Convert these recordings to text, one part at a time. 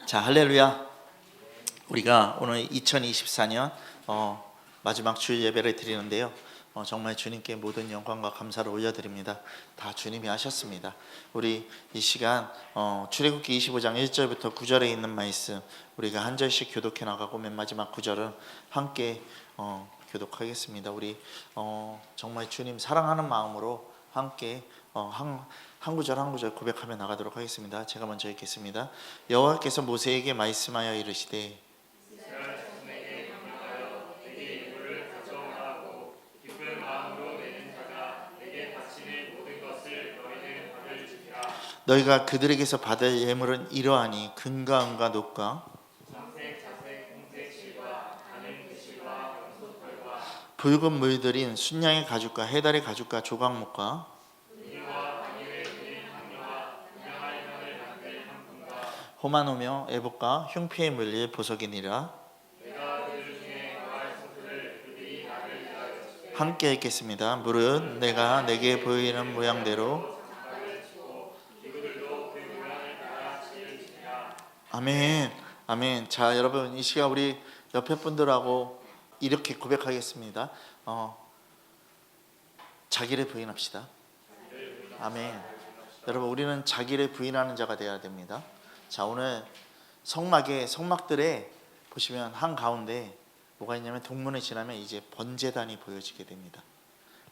자, 할렐루야. 우리가 오늘 2024년 마지막 주 예배를 드리는데요. 정말 주님께 모든 영광과 감사를 올려드립니다. 다 주님이 하셨습니다. 우리 이 시간 출애굽기 25장 1절부터 9절에 있는 말씀 우리가 한 절씩 교독해 나가고 맨 마지막 9절은 함께 교독하겠습니다. 우리 정말 주님 사랑하는 마음으로 함께 한 구절 한 구절 고백하며 나가도록 하겠습니다. 제가 먼저 읽겠습니다. 여호와께서 모세에게 말씀하여 이르시되 너희가 그들에게서 받을 예물은 이러하니 금과 은과 녹과 붉은 물들인 순양의 가죽과 해달의 가죽과 조각목과 호마노며 애복과 흉피에 물릴 보석이니라. 함께 읽겠습니다. 무릇 내가 내게 보이는 모양대로 아멘. 아멘. 자, 여러분 이 시간 우리 옆에 분들하고 이렇게 고백하겠습니다. 자기를 부인합시다. 아멘. 여러분 우리는 자기를 부인하는 자가 되어야 됩니다. 자, 오늘 성막들에 보시면 한가운데 뭐가 있냐면 동문을 지나면 이제 번제단이 보여지게 됩니다.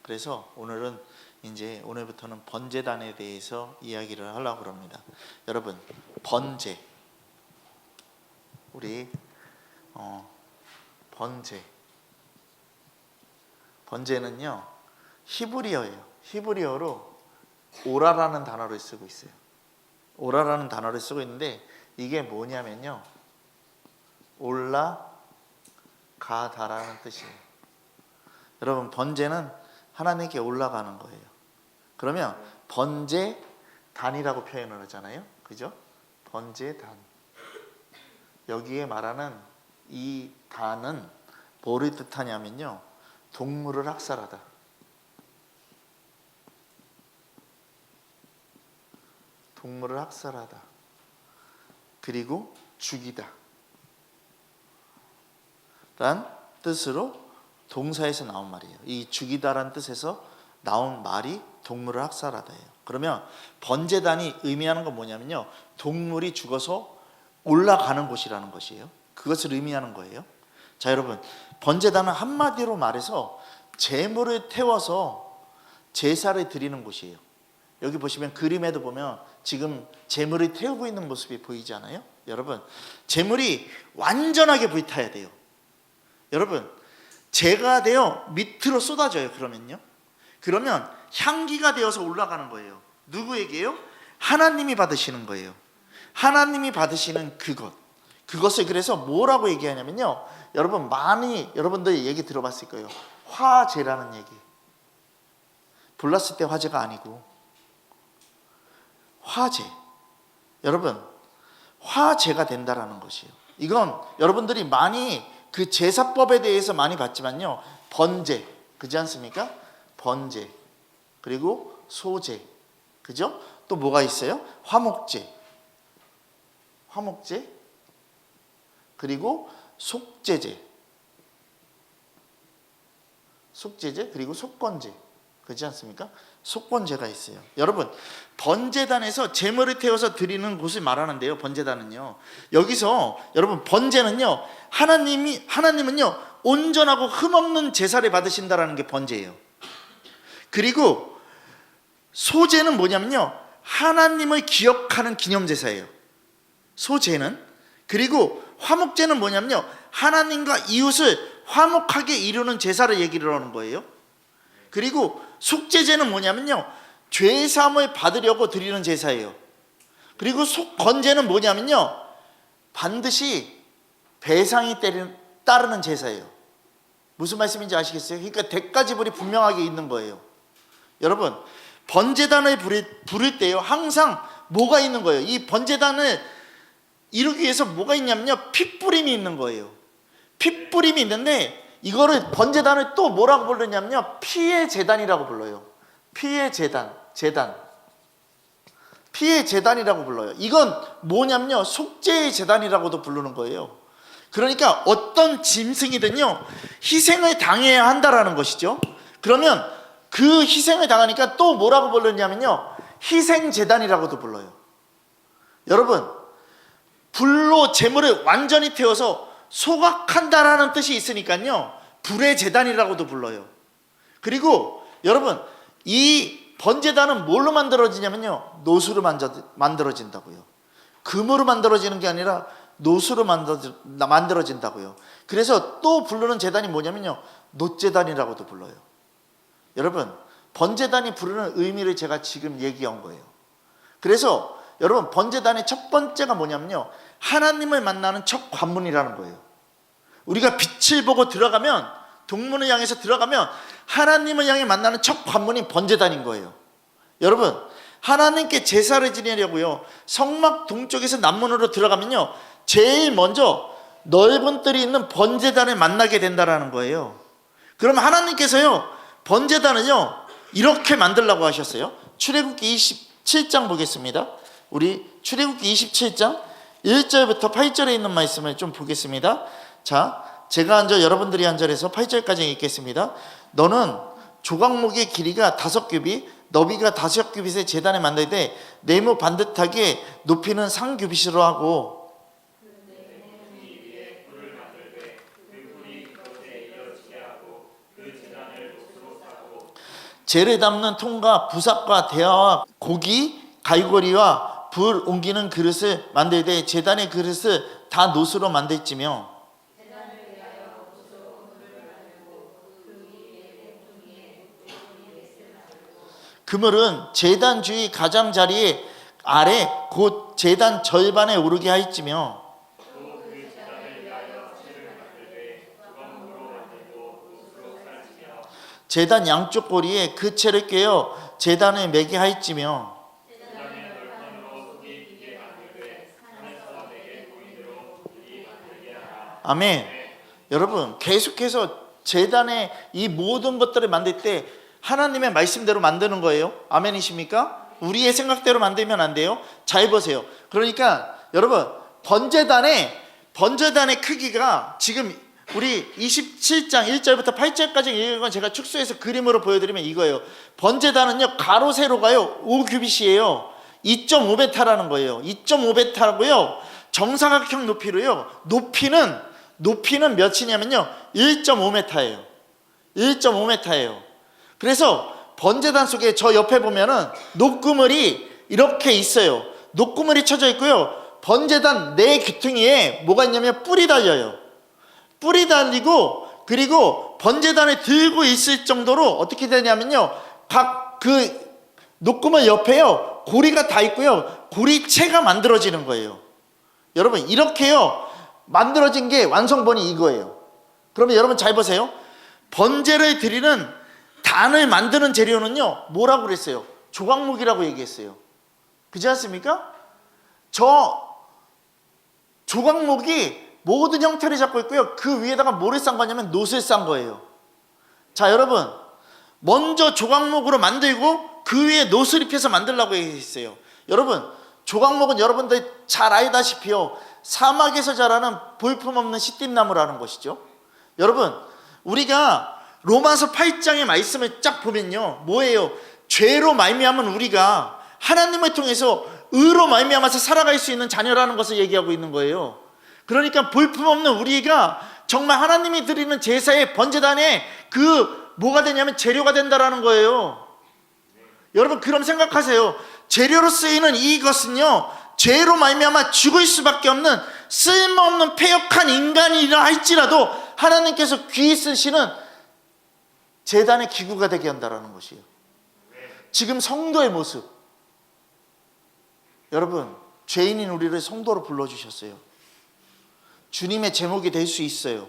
그래서 오늘은 이제 오늘부터는 번제단에 대해서 이야기를 하려고 합니다. 여러분 번제 우리 번제는요 히브리어예요. 히브리어로 오라라는 단어를 쓰고 있어요. 오라라는 단어를 쓰고 있는데 이게 뭐냐면요 올라가다라는 뜻이에요. 여러분 번제는 하나님께 올라가는 거예요. 그러면 번제단이라고 표현을 하잖아요. 그죠? 번제단. 여기에 말하는 이 단은 뭐를 뜻하냐면요 동물을 학살하다, 동물을 학살하다, 그리고 죽이다 란 뜻으로 동사에서 나온 말이에요. 이 죽이다란 뜻에서 나온 말이 동물을 학살하다예요. 그러면 번제단이 의미하는 건 뭐냐면요 동물이 죽어서 올라가는 곳이라는 것이에요. 그것을 의미하는 거예요. 자, 여러분 번제단은 한마디로 말해서 제물을 태워서 제사를 드리는 곳이에요. 여기 보시면 그림에도 보면 지금 제물을 태우고 있는 모습이 보이지 않아요? 여러분 제물이 완전하게 불타야 돼요. 여러분 재가 되어 밑으로 쏟아져요. 그러면 향기가 되어서 올라가는 거예요. 누구에게요? 하나님이 받으시는 거예요. 하나님이 받으시는 그것을 그래서 뭐라고 얘기하냐면요 여러분 많이 여러분들 얘기 들어봤을 거예요. 화제라는 얘기. 불났을 때 화제가 아니고 화제. 여러분 화제가 된다라는 것이에요. 이건 여러분들이 많이 그 제사법에 대해서 많이 봤지만요 번제 그렇지 않습니까? 번제 그리고 소제 그죠? 또 뭐가 있어요? 화목제 그리고 속제제 그리고 속건제 그렇지 않습니까? 속건제가 있어요. 여러분 번제단에서 제물을 태워서 드리는 곳을 말하는데요 번제단은요 여기서 여러분 번제는요 하나님은요 온전하고 흠없는 제사를 받으신다라는 게 번제예요. 그리고 소제는 뭐냐면요 하나님을 기억하는 기념제사예요. 소제는. 그리고 화목제는 뭐냐면요 하나님과 이웃을 화목하게 이루는 제사를 얘기를 하는 거예요. 그리고 속제제는 뭐냐면요 죄사함을 받으려고 드리는 제사예요. 그리고 속건제는 뭐냐면요 반드시 배상이 따르는 제사예요. 무슨 말씀인지 아시겠어요? 그러니까 대가지불이 분명하게 있는 거예요. 여러분 번제단을 부를 때요 항상 뭐가 있는 거예요? 이 번제단을 이루기 위해서 뭐가 있냐면요 핏부림이 있는 거예요. 핏부림이 있는데 이거를 번제단을 또 뭐라고 부르냐면요 피의 제단이라고 불러요. 피의 제단. 피의 제단이라고 불러요. 이건 뭐냐면요, 속죄의 제단이라고도 부르는 거예요. 그러니까 어떤 짐승이든요 희생을 당해야 한다라는 것이죠. 그러면 그 희생을 당하니까 또 뭐라고 불렀냐면요, 희생제단이라고도 불러요. 여러분, 불로 제물을 완전히 태워서 소각한다라는 뜻이 있으니까요, 불의 제단이라고도 불러요. 그리고 여러분, 이 번제단은 뭘로 만들어지냐면요, 노수로 만들어진다고요. 금으로 만들어지는 게 아니라 노수로 만들어진다고요. 그래서 또 부르는 제단이 뭐냐면요, 놋제단이라고도 불러요. 여러분, 번제단이 부르는 의미를 제가 지금 얘기한 거예요. 그래서 여러분, 번제단의 첫 번째가 뭐냐면요, 하나님을 만나는 첫 관문이라는 거예요. 우리가 빛을 보고 들어가면, 동문을 향해서 들어가면 하나님을 향해 만나는 첫 관문이 번제단인 거예요. 여러분, 하나님께 제사를 지내려고요, 성막 동쪽에서 남문으로 들어가면요, 제일 먼저 넓은 뜰이 있는 번제단을 만나게 된다라는 거예요. 그럼 하나님께서요, 번제단은요 이렇게 만들라고 하셨어요. 출애굽기 27장 보겠습니다. 우리 출애굽기 27장 1절부터 8절에 있는 말씀을 좀 보겠습니다. 자, 제가 한 절, 여러분들이 한 절에서 8절까지 읽겠습니다. 너는 조각목의 길이가 5규빗, 너비가 5규빗의 제단을 만들 때 네모 반듯하게 높이는 3규빗으로 하고, 재를 담는 통과 부삽과 대야와 고기, 갈고리와 불 옮기는 그릇을 만들 때 제단의 그릇을 다 노수로 만들지며, 그물은 제단 주위 가장자리 아래 곧 제단 절반에 오르게 하였지며, 제단 양쪽 고리에 그 채를 꿰어 제단을 매게 하였지며, 아멘. 여러분, 계속해서 제단의 이 모든 것들을 만들 때 하나님의 말씀대로 만드는 거예요. 아멘이십니까? 우리의 생각대로 만들면 안 돼요. 잘 보세요. 그러니까 여러분, 번제단의 크기가 지금 우리 27장 1절부터 8절까지 읽은 건 제가 축소해서 그림으로 보여드리면 이거예요. 번제단은요, 가로 세로가요 5규빗이에요. 2.5m라는 거예요. 2.5m고요. 정사각형 높이로요. 높이는 몇이냐면요, 1.5m예요. 1.5m예요. 그래서 번제단 속에 저 옆에 보면은 녹그물이 이렇게 있어요. 녹그물이 쳐져 있고요. 번제단 네 귀퉁이에 뭐가 있냐면 뿔이 달려요. 뿔이 달리고, 그리고 번제단을 들고 있을 정도로 어떻게 되냐면요, 각 그 녹그물 옆에요 고리가 다 있고요, 고리체가 만들어지는 거예요. 여러분, 이렇게요 만들어진 게 완성본이 이거예요. 그러면 여러분 잘 보세요. 번제를 드리는 단을 만드는 재료는요 뭐라고 그랬어요? 조각목이라고 얘기했어요. 그렇지 않습니까? 저 조각목이 모든 형태를 잡고 있고요, 그 위에다가 뭐를 싼 거냐면 놋을 싼 거예요. 자, 여러분, 먼저 조각목으로 만들고 그 위에 놋을 입혀서 만들라고 했어요. 여러분, 조각목은 여러분들 잘 알다시피요, 사막에서 자라는 볼품없는 시띠나무라는 것이죠. 여러분, 우리가 로마서 8장의 말씀을 쫙 보면요 뭐예요? 죄로 말미암은 우리가 하나님을 통해서 의로 말미암아서 살아갈 수 있는 자녀라는 것을 얘기하고 있는 거예요. 그러니까 볼품없는 우리가 정말 하나님이 드리는 제사의 번제단에 그 뭐가 되냐면 재료가 된다라는 거예요. 여러분, 그럼 생각하세요. 재료로 쓰이는 이것은요, 죄로 말미암아 죽을 수밖에 없는 쓸모없는 패역한 인간이라 할지라도 하나님께서 귀히 쓰시는 제단의 기구가 되게 한다라는 것이에요. 지금 성도의 모습, 여러분, 죄인인 우리를 성도로 불러주셨어요. 주님의 제목이 될 수 있어요.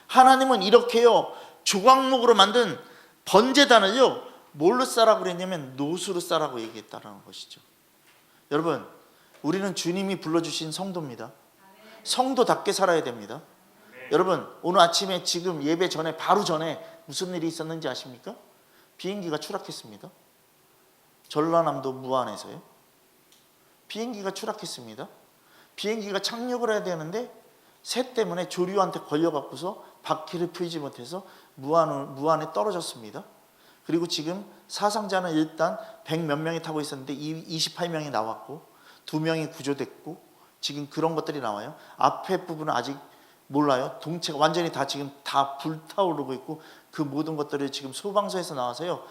하나님은 이렇게요 조각목으로 만든 번제단을요 뭘로 싸라고 그랬냐면 노수로 싸라고 얘기했다는 것이죠. 여러분, 우리는 주님이 불러주신 성도입니다. 성도답게 살아야 됩니다. 여러분, 오늘 아침에 지금 예배 전에 바로 전에 무슨 일이 있었는지 아십니까? 비행기가 추락했습니다. 전라남도 무안에서요. 비행기가 추락했습니다. 비행기가 착륙을 해야 되는데 새 때문에 조류한테 걸려갖고서 바퀴를 펴지 못해서 무안에 떨어졌습니다. 그리고 지금 사상자는 일단 100 몇 명이 타고 있었는데 28명이 나왔고 2명이 구조됐고 지금 그런 것들이 나와요. 앞에 부분은 아직 몰라요. 동체가 완전히 다 지금 다 불타오르고 있고 그 모든 것들을 지금 소방서에서 나와서요.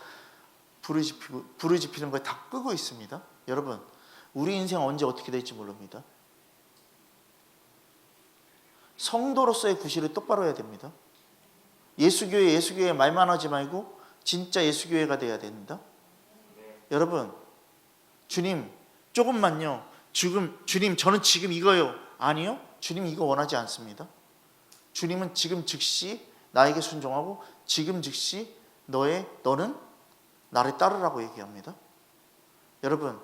불을 지피는 걸 다 끄고 있습니다. 여러분, 우리 인생 언제 어떻게 될지 모릅니다. 성도로서의 구실을 똑바로 해야 됩니다. 예수교회 말만 하지 말고 진짜 예수교회가 돼야 된다. 여러분, 주님 조금만요. 주님 저는 지금 이거요. 아니요. 주님 이거 원하지 않습니다. 주님은 지금 즉시 나에게 순종하고 지금 즉시 너는 나를 따르라고 얘기합니다. 여러분,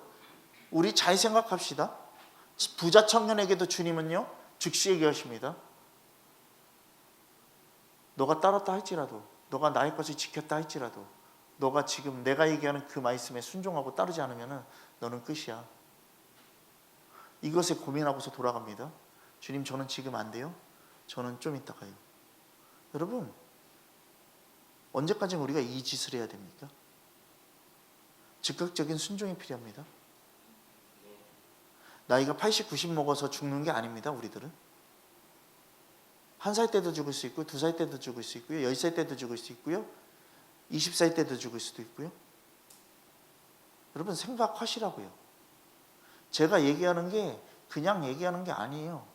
우리 잘 생각합시다. 부자 청년에게도 주님은요 즉시 얘기하십니다. 너가 따랐다 할지라도, 너가 나의 것을 지켰다 할지라도, 너가 지금 내가 얘기하는 그 말씀에 순종하고 따르지 않으면 너는 끝이야. 이것에 고민하고서 돌아갑니다. 주님 저는 지금 안 돼요. 저는 좀 이따 가요. 여러분, 언제까지 우리가 이 짓을 해야 됩니까? 즉각적인 순종이 필요합니다. 나이가 80, 90 먹어서 죽는 게 아닙니다. 우리들은 1살 때도 죽을 수 있고 2살 때도 죽을 수 있고요. 10살 때도 죽을 수 있고요. 20살 때도 죽을 수도 있고요. 여러분 생각하시라고요. 제가 얘기하는 게 그냥 얘기하는 게 아니에요.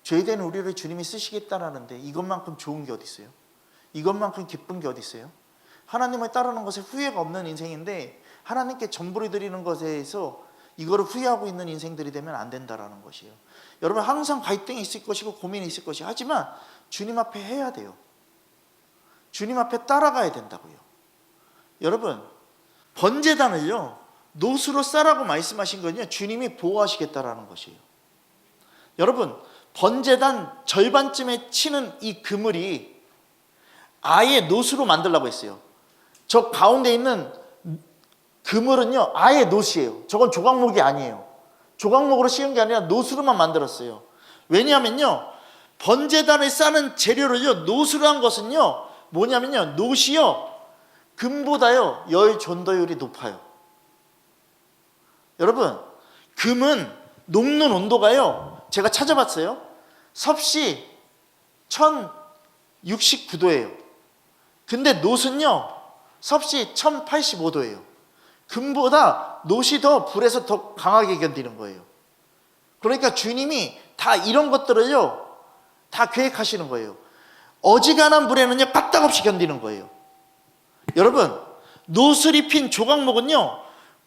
죄된 우리를 주님이 쓰시겠다라는데 이것만큼 좋은 게 어디 있어요? 이것만큼 기쁜 게 어디 있어요? 하나님을 따르는 것에 후회가 없는 인생인데 하나님께 전부를 드리는 것에서 이거를 후회하고 있는 인생들이 되면 안 된다라는 것이에요. 여러분 항상 갈등이 있을 것이고 고민이 있을 것이 하지만 주님 앞에 해야 돼요. 주님 앞에 따라가야 된다고요. 여러분 번제단을요 노수로 싸라고 말씀하신 건요 주님이 보호하시겠다라는 것이에요. 여러분 번제단 절반쯤에 치는 이 그물이 아예 노수로 만들라고 했어요. 저 가운데 있는 그물은요 아예 노수예요. 저건 조각목이 아니에요. 조각목으로 씌운 게 아니라 노수로만 만들었어요. 왜냐하면요 번제단을 싸는 재료를요 노수로 한 것은요 뭐냐면요 노시요 금보다요 열 전도율이 높아요. 여러분 금은 녹는 온도가요 제가 찾아봤어요. 섭씨 1069도예요. 근데 노는요 섭씨 1085도예요. 금보다 노시 더 불에서 더 강하게 견디는 거예요. 그러니까 주님이 다 이런 것들을요 다 계획하시는 거예요. 어지간한 불에는요 까딱없이 견디는 거예요. 여러분 노슬이 핀 조각목은요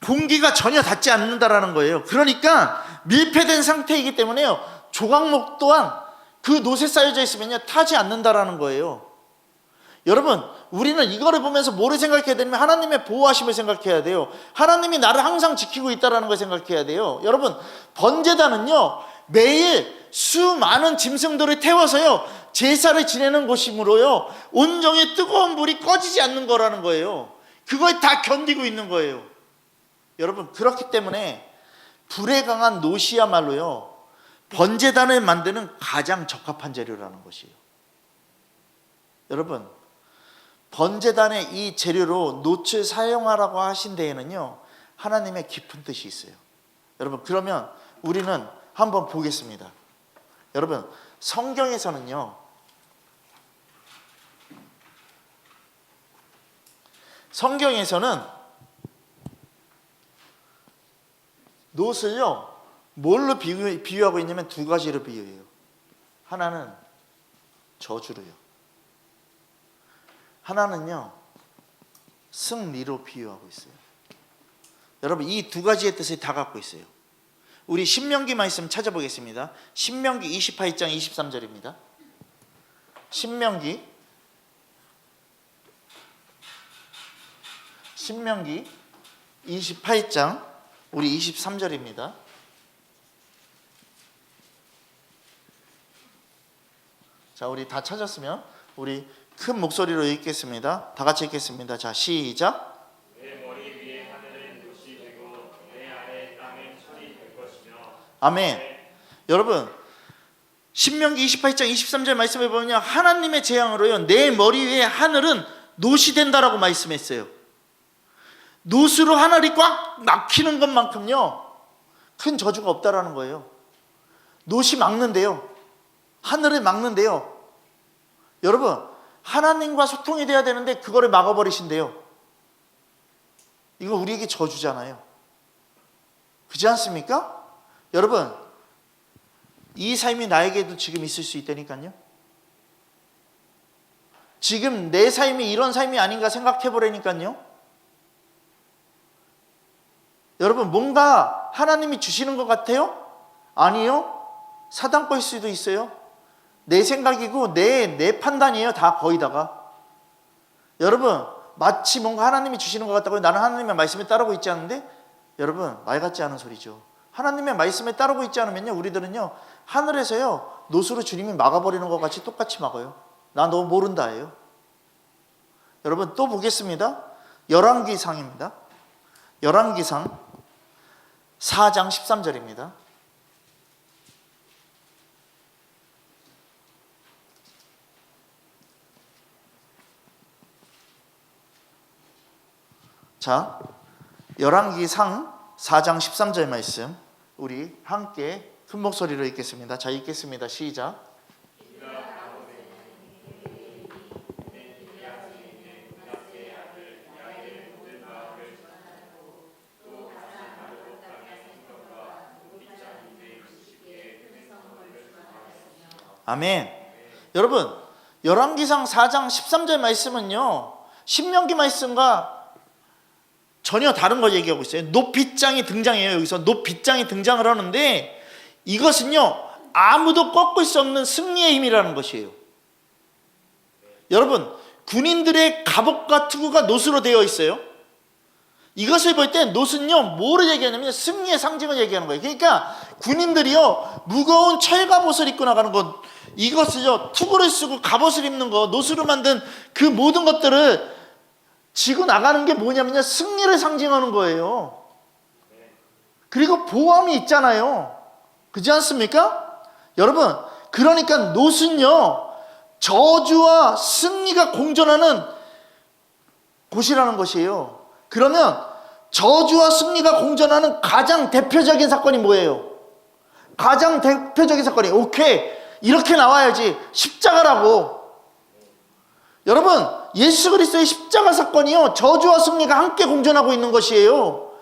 공기가 전혀 닿지 않는다라는 거예요. 그러니까 밀폐된 상태이기 때문에요 조각목 또한 그 노새 쌓여져 있으면요 타지 않는다라는 거예요. 여러분 우리는 이거를 보면서 뭐를 생각해야 되냐면 하나님의 보호하심을 생각해야 돼요. 하나님이 나를 항상 지키고 있다는 걸 생각해야 돼요. 여러분 번제단은요 매일 수많은 짐승들을 태워서요 제사를 지내는 곳이므로요 온종일 뜨거운 불이 꺼지지 않는 거라는 거예요. 그걸 다 견디고 있는 거예요. 여러분 그렇기 때문에 불에 강한 노시야말로요 번제단을 만드는 가장 적합한 재료라는 것이에요. 여러분 번제단의 이 재료로 놋을 사용하라고 하신 데에는요 하나님의 깊은 뜻이 있어요. 여러분 그러면 우리는 한번 보겠습니다. 여러분 성경에서는요 놋을요 뭘로 비유하고 있냐면 두 가지로 비유해요. 하나는 저주로요. 하나는요 승리로 비유하고 있어요. 여러분 이 두 가지의 뜻을 다 갖고 있어요. 우리 신명기 말씀 찾아보겠습니다. 신명기 28장 23절입니다. 신명기 28장 우리 23절입니다. 자 우리 다 찾았으면 우리 큰 목소리로 읽겠습니다. 다 같이 읽겠습니다. 자 시작. 내 머리 위에 하늘은 놋이 되고 내 아래 땅은 철이 될 것이며 아멘. 여러분 신명기 28장 23절 말씀에 보면 하나님의 재앙으로요 내 머리 위에 하늘은 놋이 된다라고 말씀했어요. 놋으로 하늘이 꽉 막히는 것만큼요 큰 저주가 없다라는 거예요. 놋이 막는데요, 하늘을 막는데요. 여러분 하나님과 소통이 돼야 되는데 그거를 막아버리신대요. 이거 우리에게 저주잖아요. 그렇지 않습니까? 여러분 이 삶이 나에게도 지금 있을 수 있다니까요. 지금 내 삶이 이런 삶이 아닌가 생각해 보라니까요. 여러분 뭔가 하나님이 주시는 것 같아요? 아니요. 사단 거일 수도 있어요. 내 생각이고 내 판단이에요. 다 거의다가. 여러분 마치 뭔가 하나님이 주시는 것 같다고 나는 하나님의 말씀에 따르고 있지 않은데, 여러분 말 같지 않은 소리죠. 하나님의 말씀에 따르고 있지 않으면요 우리들은요 하늘에서요 놋으로 주님이 막아버리는 것 같이 똑같이 막아요. 나 너 모른다예요. 여러분 또 보겠습니다. 열왕기상입니다. 열왕기상 4장 13절입니다. 자, 열왕기상 4장 13절 말씀 우리 함께 큰 목소리로 읽겠습니다. 자, 읽겠습니다. 시작. 아멘. 여러분 열왕기상 4장 13절 말씀은요 신명기 말씀과 전혀 다른 걸 얘기하고 있어요. 놋빗장이 등장해요. 여기서 놋빗장이 등장을 하는데 이것은요 아무도 꺾을 수 없는 승리의 힘이라는 것이에요. 여러분 군인들의 갑옷과 투구가 놋으로 되어 있어요. 이것을 볼 때 놋은요 뭐를 얘기하냐면 승리의 상징을 얘기하는 거예요. 그러니까 군인들이요 무거운 철갑옷을 입고 나가는 것, 이것을요 투구를 쓰고 갑옷을 입는 거, 놋으로 만든 그 모든 것들을 지고 나가는 게 뭐냐면요 승리를 상징하는 거예요. 그리고 보험이 있잖아요. 그렇지 않습니까? 여러분 그러니까 놋은요 저주와 승리가 공존하는 곳이라는 것이에요. 그러면 저주와 승리가 공존하는 가장 대표적인 사건이 뭐예요? 가장 대표적인 사건이 오케이 이렇게 나와야지 십자가라고. 여러분 예수 그리스도의 십자가 사건이요 저주와 승리가 함께 공존하고 있는 것이에요.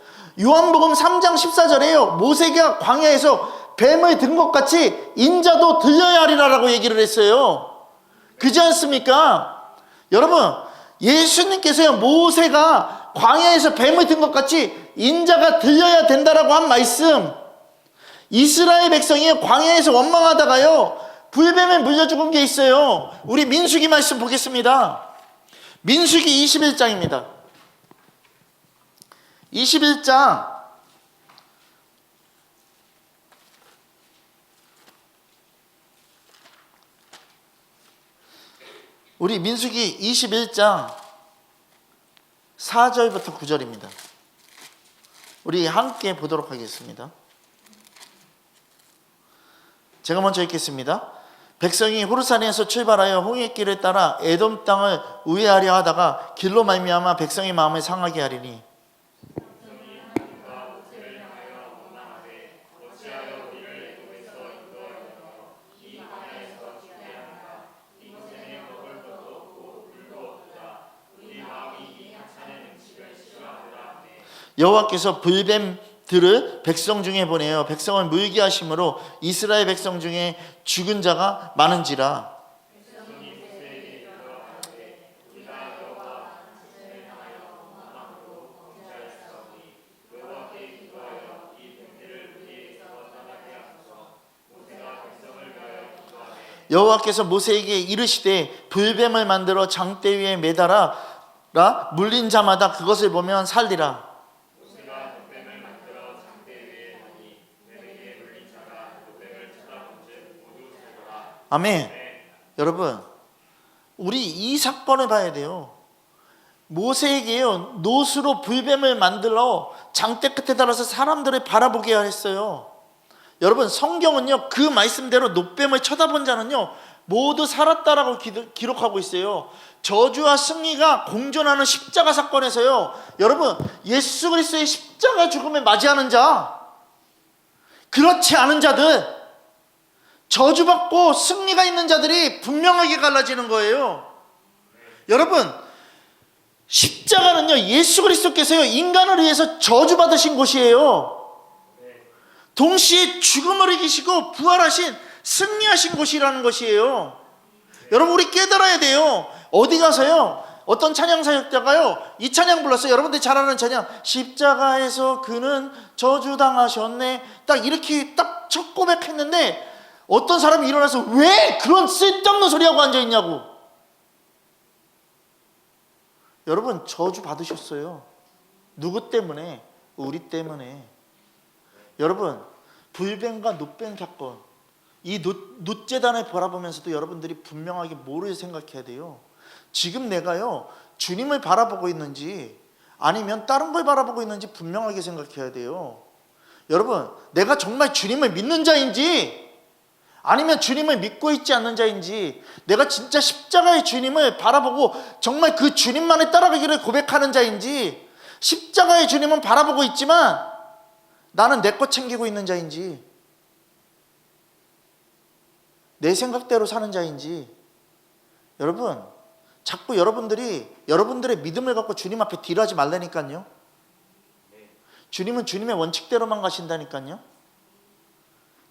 요한복음 3장 14절에요 모세가 광야에서 뱀을 든 것 같이 인자도 들려야 하리라라고 얘기를 했어요. 그렇지 않습니까? 여러분 예수님께서요 모세가 광야에서 뱀을 든 것 같이 인자가 들려야 된다라고 한 말씀, 이스라엘 백성이 광야에서 원망하다가요 불뱀에 물려 죽은 게 있어요. 우리 민수기 말씀 보겠습니다. 민수기 21장입니다. 21장 우리 민수기 21장 4절부터 9절입니다. 우리 함께 보도록 하겠습니다. 제가 먼저 읽겠습니다. 백성이 호르산에서 출발하여 홍해길을 따라 에돔 땅을 우회하려 하다가 길로 말미암아 백성의 마음을 상하게 하리니 여호와께서 불뱀들을 백성 중에 보내어 백성을 물게 하심으로 이스라엘 백성 중에 죽은 자가 많은지라. 여호와께서 모세에게 이르시되 불뱀을 만들어 장대 위에 매달아 물린 자마다 그것을 보면 살리라. 아멘. 여러분 우리 이 사건을 봐야 돼요. 모세에게요 놋으로 불뱀을 만들어 장대 끝에 달아서 사람들을 바라보게 했어요. 여러분 성경은요 그 말씀대로 놋뱀을 쳐다본 자는요 모두 살았다라고 기록하고 있어요. 저주와 승리가 공존하는 십자가 사건에서요, 여러분 예수 그리스도의 십자가 죽음을 맞이하는 자, 그렇지 않은 자들, 저주받고 승리가 있는 자들이 분명하게 갈라지는 거예요. 여러분 십자가는요 예수 그리스도께서요 인간을 위해서 저주받으신 곳이에요. 동시에 죽음을 이기시고 부활하신, 승리하신 곳이라는 것이에요. 여러분 우리 깨달아야 돼요. 어디 가서요 어떤 찬양 사역자가요 이 찬양 불렀어요. 여러분들이 잘 아는 찬양, 십자가에서 그는 저주당하셨네, 딱 이렇게 딱 첫 고백했는데 어떤 사람이 일어나서 왜 그런 쓸데없는 소리하고 앉아있냐고. 여러분 저주 받으셨어요. 누구 때문에? 우리 때문에. 여러분 불뱀과 놋뱀 사건, 이 놋재단을 바라보면서도 여러분들이 분명하게 뭐를 생각해야 돼요? 지금 내가요 주님을 바라보고 있는지 아니면 다른 걸 바라보고 있는지 분명하게 생각해야 돼요. 여러분 내가 정말 주님을 믿는 자인지 아니면 주님을 믿고 있지 않는 자인지, 내가 진짜 십자가의 주님을 바라보고 정말 그 주님만을 따라가기를 고백하는 자인지, 십자가의 주님은 바라보고 있지만 나는 내 것 챙기고 있는 자인지, 내 생각대로 사는 자인지. 여러분 자꾸 여러분들이 여러분들의 믿음을 갖고 주님 앞에 딜하지 말라니까요. 주님은 주님의 원칙대로만 가신다니까요.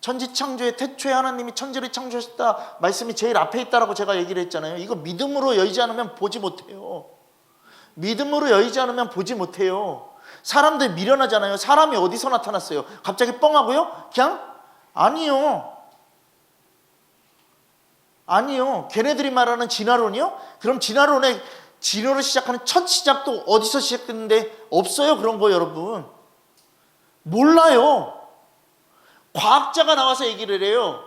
천지창조의 태초에 하나님이 천지를 창조하셨다 말씀이 제일 앞에 있다라고 제가 얘기를 했잖아요. 이거 믿음으로 여의지 않으면 보지 못해요. 믿음으로 여의지 않으면 보지 못해요. 사람들 미련하잖아요. 사람이 어디서 나타났어요? 갑자기 뻥하고요? 그냥? 아니요. 걔네들이 말하는 진화론이요? 그럼 진화로 시작하는 첫 시작도 어디서 시작됐는데? 없어요 그런 거. 여러분 몰라요. 과학자가 나와서 얘기를 해요.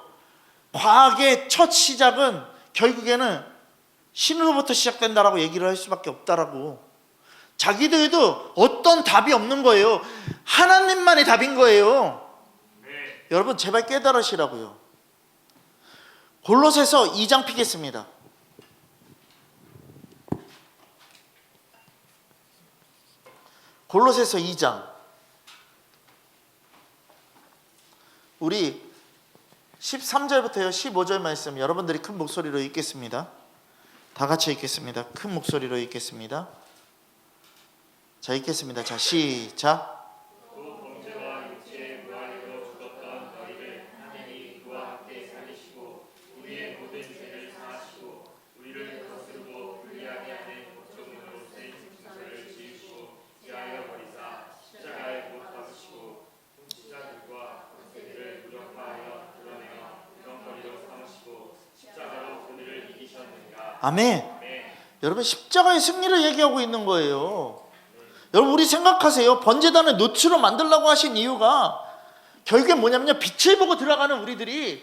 과학의 첫 시작은 결국에는 신으로부터 시작된다라고 얘기를 할 수밖에 없다라고. 자기들도 어떤 답이 없는 거예요. 하나님만의 답인 거예요. 여러분 제발 깨달으시라고요. 골로새서 2장 피겠습니다. 골로새서 2장, 우리 13절부터요 15절 말씀 여러분들이 큰 목소리로 읽겠습니다. 다 같이 읽겠습니다. 큰 목소리로 읽겠습니다. 자 읽겠습니다. 자 시작. 아멘. 여러분 십자가의 승리를 얘기하고 있는 거예요. 여러분 우리 생각하세요. 번제단을 놋으로 만들려고 하신 이유가 결국엔 뭐냐면요, 빛을 보고 들어가는 우리들이,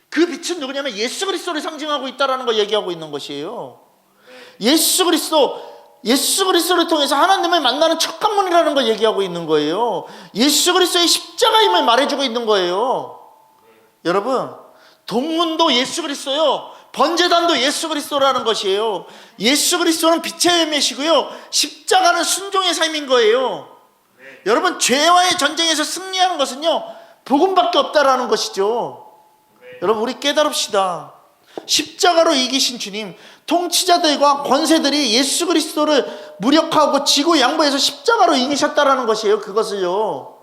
그 빛은 누구냐면 예수 그리스도를 상징하고 있다는 걸 얘기하고 있는 것이에요. 예수 그리스도를 통해서 하나님을 만나는 첫 관문이라는 걸 얘기하고 있는 거예요. 예수 그리스도의 십자가임을 말해주고 있는 거예요. 여러분 동문도 예수 그리스도요, 번제단도 예수 그리스도라는 것이에요. 예수 그리스도는 빛의 열매시고요, 십자가는 순종의 삶인 거예요. 여러분 죄와의 전쟁에서 승리하는 것은요 복음밖에 없다라는 것이죠. 여러분 우리 깨달읍시다. 십자가로 이기신 주님, 통치자들과 권세들이 예수 그리스도를 무력하고 지고 양보해서 십자가로 이기셨다라는 것이에요. 그것을요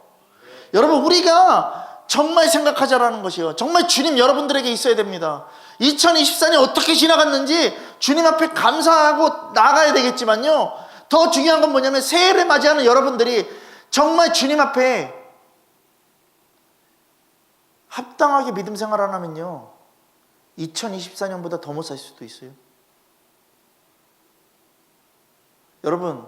여러분 우리가 정말 생각하자라는 것이에요. 정말 주님 여러분들에게 있어야 됩니다. 2024년 어떻게 지나갔는지 주님 앞에 감사하고 나가야 되겠지만요, 더 중요한 건 뭐냐면 새해를 맞이하는 여러분들이 정말 주님 앞에 합당하게 믿음 생활 안 하면요 2024년보다 더 못 살 수도 있어요. 여러분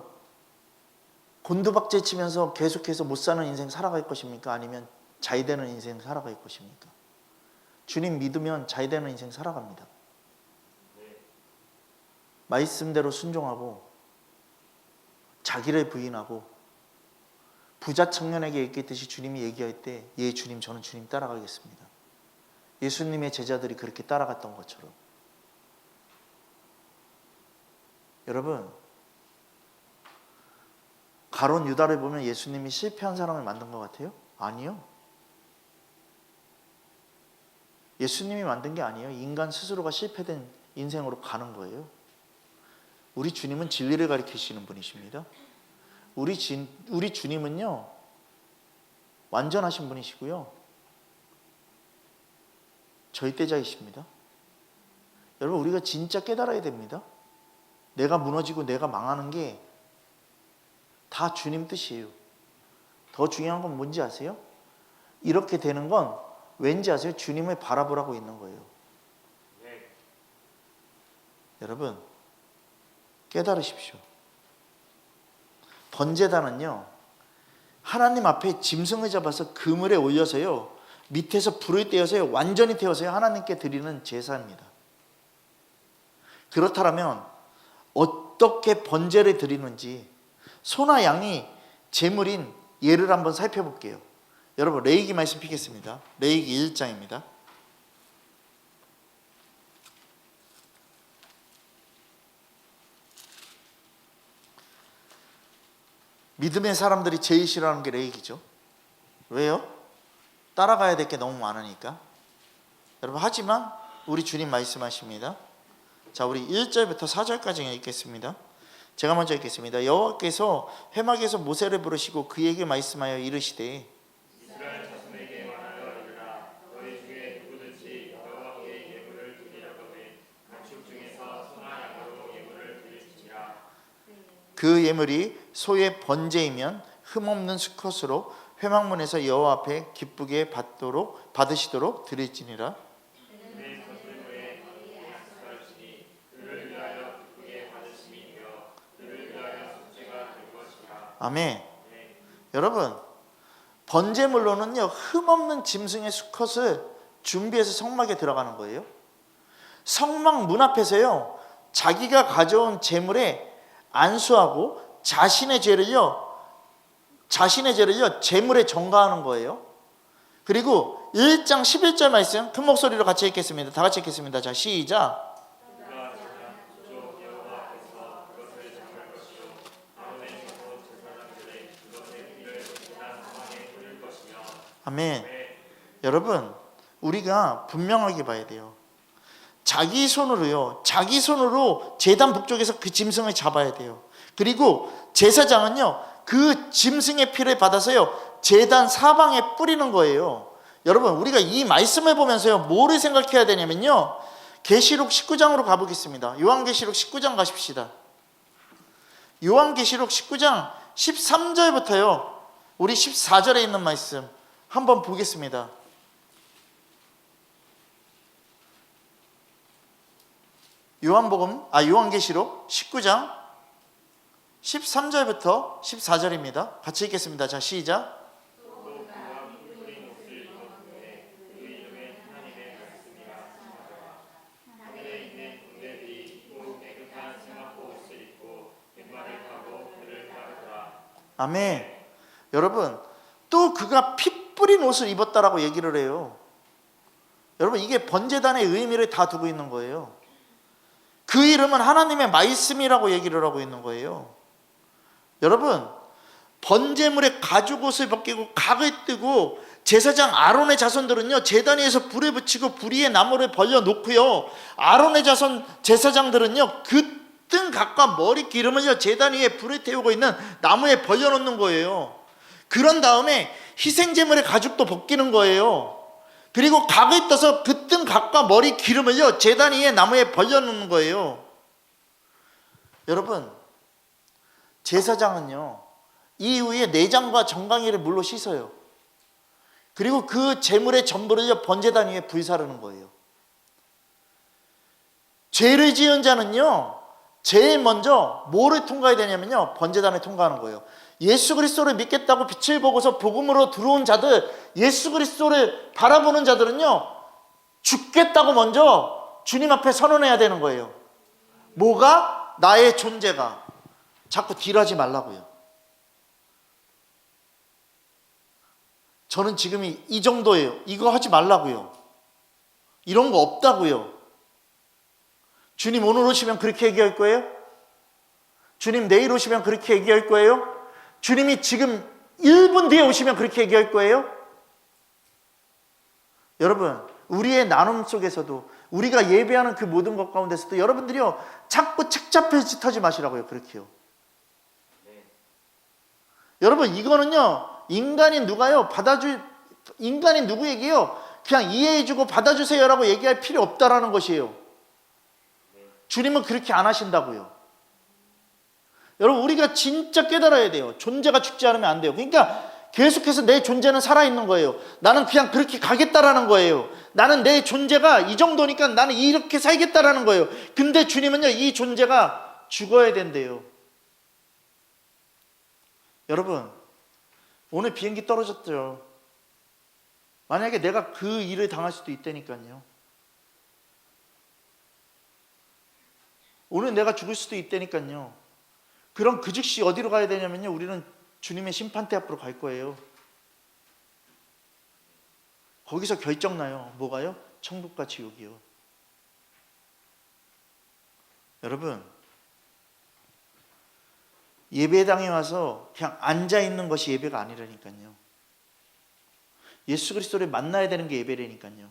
곤두박질 치면서 계속해서 못 사는 인생 살아갈 것입니까? 아니면 잘 되는 인생 살아갈 것입니까? 주님 믿으면 잘 되는 인생 살아갑니다. 말씀대로 순종하고 자기를 부인하고 부자 청년에게 얘기했듯이 주님이 얘기할 때, 예 주님, 저는 주님 따라가겠습니다. 예수님의 제자들이 그렇게 따라갔던 것처럼. 여러분, 가론 유다를 보면 예수님이 실패한 사람을 만든 것 같아요? 아니요. 예수님이 만든 게 아니에요. 인간 스스로가 실패된 인생으로 가는 거예요. 우리 주님은 진리를 가르치시는 분이십니다. 우리 주님은요, 완전하신 분이시고요, 절대자이십니다. 여러분, 우리가 진짜 깨달아야 됩니다. 내가 무너지고 내가 망하는 게 다 주님 뜻이에요. 더 중요한 건 뭔지 아세요? 이렇게 되는 건 왠지 아세요? 주님을 바라보라고 있는 거예요. 네. 여러분, 깨달으십시오. 번제단은요, 하나님 앞에 짐승을 잡아서 그물에 올려서요, 밑에서 불을 떼어서요, 완전히 태워서요, 하나님께 드리는 제사입니다. 그렇다면 어떻게 번제를 드리는지 소나 양이 제물인 예를 한번 살펴볼게요. 여러분, 레위기 말씀 피겠습니다. 레위기 1장입니다. 믿음의 사람들이 제일 싫어하는 게 레위기죠. 왜요? 따라가야 될 게 너무 많으니까. 여러분, 하지만 우리 주님 말씀하십니다. 자, 우리 1절부터 4절까지 읽겠습니다. 제가 먼저 읽겠습니다. 여호와께서 회막에서 모세를 부르시고 그에게 말씀하여 이르시되, 이스라엘 자손에게 말하여 이르라. 너희 중에 누구든지 여호와께 예물을 드리려거든 가축 중에서 소나 양으로 예물을 드릴지니라. 그 예물이 소의 번제이면 흠없는 수컷으로 회막문에서 여호와 앞에 기쁘게 받으시도록 드릴지니라. 아멘. 여러분, 번제물로는요, 흠없는 짐승의 수컷을 준비해서 성막에 들어가는 거예요. 성막 문 앞에서요, 자기가 가져온 제물에 안수하고 자신의 죄를요 제물에 전가하는 거예요. 그리고 1장 11절 말씀 큰 목소리로 같이 읽겠습니다. 다 같이 읽겠습니다. 자, 시작. 아멘. 여러분, 우리가 분명하게 봐야 돼요. 자기 손으로 제단 북쪽에서 그 짐승을 잡아야 돼요. 그리고 제사장은요, 그 짐승의 피를 받아서요, 제단 사방에 뿌리는 거예요. 여러분, 우리가 이 말씀을 보면서요, 뭐를 생각해야 되냐면요, 계시록 19장으로 가보겠습니다. 요한계시록 19장 가십시다. 요한계시록 19장 13절부터요, 우리 14절에 있는 말씀 한번 보겠습니다. 요한계시록 19장 13절부터 14절입니다. 같이 읽겠습니다. 자, 시작. 아멘. 여러분, 또 그가 피 뿌린 옷을 입었다라고 얘기를 해요. 여러분, 이게 번제단의 의미를 다 두고 있는 거예요. 그 이름은 하나님의 말씀이라고 얘기를 하고 있는 거예요. 여러분, 번제물에 가죽옷을 벗기고 각을 뜨고 제사장 아론의 자손들은요, 제단 위에서 불을 붙이고 불 위에 나무를 벌려놓고요, 아론의 자손 제사장들은요, 그 뜬 각과 머리 기름을요, 제단 위에 불을 태우고 있는 나무에 벌려놓는 거예요. 그런 다음에 희생제물의 가죽도 벗기는 거예요. 그리고 각을 떠서 그 뜬 각과 머리 기름을요, 제단 위에 나무에 벌려놓는 거예요. 여러분, 제사장은요, 이후에 내장과 정강이를 물로 씻어요. 그리고 그 제물의 전부를요, 번제단 위에 불사르는 거예요. 죄를 지은 자는요, 제일 먼저 뭐를 통과해야 되냐면요, 번제단을 통과하는 거예요. 예수 그리스도를 믿겠다고 빛을 보고서 복음으로 들어온 자들, 예수 그리스도를 바라보는 자들은요, 죽겠다고 먼저 주님 앞에 선언해야 되는 거예요. 뭐가? 나의 존재가. 자꾸 딜하지 말라고요. 저는 지금 이 정도예요. 이거 하지 말라고요. 이런 거 없다고요. 주님 오늘 오시면 그렇게 얘기할 거예요? 주님 내일 오시면 그렇게 얘기할 거예요? 주님이 지금 1분 뒤에 오시면 그렇게 얘기할 거예요? 여러분, 우리의 나눔 속에서도, 우리가 예배하는 그 모든 것 가운데서도 여러분들이요, 자꾸 책잡혀 짓하지 마시라고요. 그렇게요. 여러분, 이거는요, 인간이 누구에게요, 그냥 이해해주고 받아주세요라고 얘기할 필요 없다라는 것이에요. 주님은 그렇게 안 하신다고요. 여러분, 우리가 진짜 깨달아야 돼요. 존재가 죽지 않으면 안 돼요. 그러니까 계속해서 내 존재는 살아있는 거예요. 나는 그냥 그렇게 가겠다라는 거예요. 나는 내 존재가 이 정도니까 나는 이렇게 살겠다라는 거예요. 근데 주님은요, 이 존재가 죽어야 된대요. 여러분, 오늘 비행기 떨어졌죠. 만약에 내가 그 일을 당할 수도 있다니까요. 오늘 내가 죽을 수도 있다니까요. 그럼 그 즉시 어디로 가야 되냐면요, 우리는 주님의 심판대 앞으로 갈 거예요. 거기서 결정나요. 뭐가요? 천국과 지옥이요. 여러분, 예배당에 와서 그냥 앉아있는 것이 예배가 아니라니까요. 예수 그리스도를 만나야 되는 게 예배라니까요.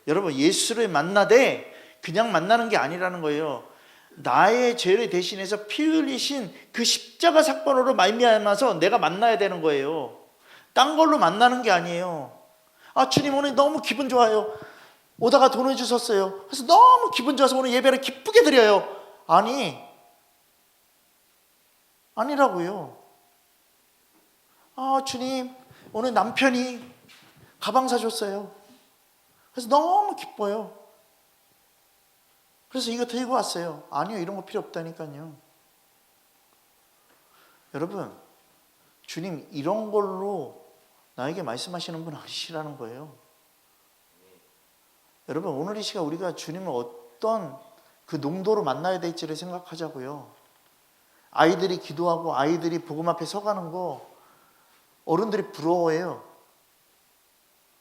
여러분, 예수를 만나되 그냥 만나는 게 아니라는 거예요. 나의 죄를 대신해서 피 흘리신 그 십자가 사건으로 말미암아서 내가 만나야 되는 거예요. 딴 걸로 만나는 게 아니에요. 아, 주님 오늘 너무 기분 좋아요. 오다가 돈을 주셨어요. 그래서 너무 기분 좋아서 오늘 예배를 기쁘게 드려요. 아니라고요. 아, 주님 오늘 남편이 가방 사줬어요. 그래서 너무 기뻐요. 그래서 이거 들고 왔어요. 아니요, 이런 거 필요 없다니까요. 여러분, 주님 이런 걸로 나에게 말씀하시는 분 아니시라는 거예요. 여러분, 오늘 이 시간 우리가 주님을 어떤 그 농도로 만나야 될지를 생각하자고요. 아이들이 기도하고 아이들이 복음 앞에 서가는 거 어른들이 부러워해요.